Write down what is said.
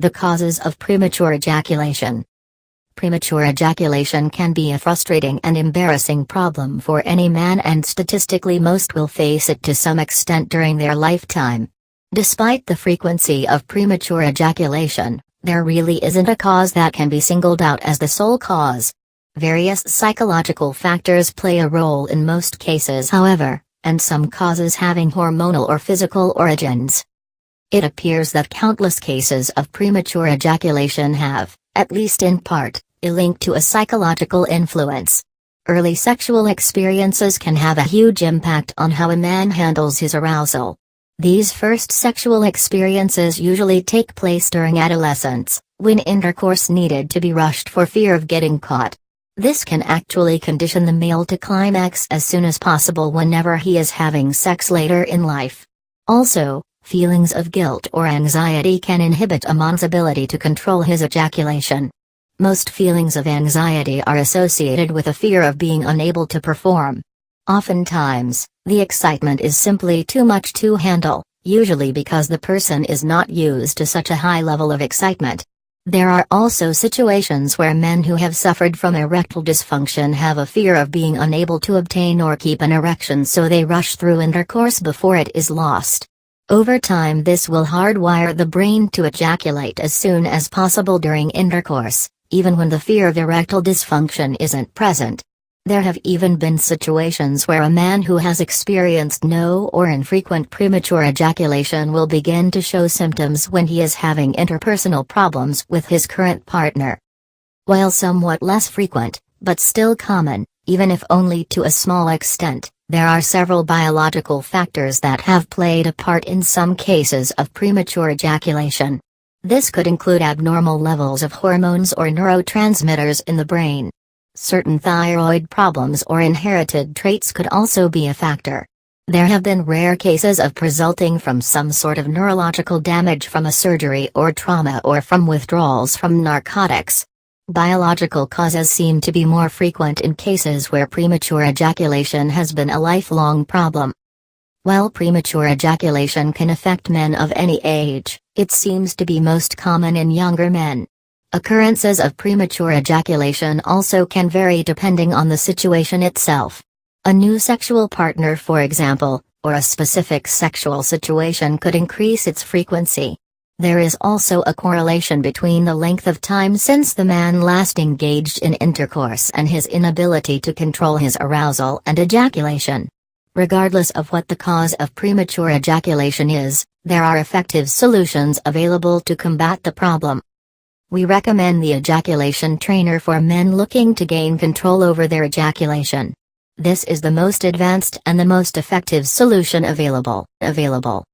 The causes of premature ejaculation. Premature ejaculation can be a frustrating and embarrassing problem for any man, and statistically most will face it to some extent during their lifetime. Despite the frequency of premature ejaculation, there really isn't a cause that can be singled out as the sole cause. Various psychological factors play a role in most cases, however, and some causes having hormonal or physical origins. It appears that countless cases of premature ejaculation have, at least in part, a link to a psychological influence. Early sexual experiences can have a huge impact on how a man handles his arousal. These first sexual experiences usually take place during adolescence, when intercourse needed to be rushed for fear of getting caught. This can actually condition the male to climax as soon as possible whenever he is having sex later in life. Also, feelings of guilt or anxiety can inhibit a man's ability to control his ejaculation. Most feelings of anxiety are associated with a fear of being unable to perform. Oftentimes, the excitement is simply too much to handle, usually because the person is not used to such a high level of excitement. There are also situations where men who have suffered from erectile dysfunction have a fear of being unable to obtain or keep an erection, so they rush through intercourse before it is lost. Over time, this will hardwire the brain to ejaculate as soon as possible during intercourse, even when the fear of erectile dysfunction isn't present. There have even been situations where a man who has experienced no or infrequent premature ejaculation will begin to show symptoms when he is having interpersonal problems with his current partner. While somewhat less frequent, but still common, even if only to a small extent, there are several biological factors that have played a part in some cases of premature ejaculation. This could include abnormal levels of hormones or neurotransmitters in the brain. Certain thyroid problems or inherited traits could also be a factor. There have been rare cases of resulting from some sort of neurological damage from a surgery or trauma, or from withdrawals from narcotics. Biological causes seem to be more frequent in cases where premature ejaculation has been a lifelong problem. While premature ejaculation can affect men of any age, it seems to be most common in younger men. Occurrences of premature ejaculation also can vary depending on the situation itself. A new sexual partner, for example, or a specific sexual situation could increase its frequency. There is also a correlation between the length of time since the man last engaged in intercourse and his inability to control his arousal and ejaculation. Regardless of what the cause of premature ejaculation is, there are effective solutions available to combat the problem. We recommend the ejaculation trainer for men looking to gain control over their ejaculation. This is the most advanced and the most effective solution available.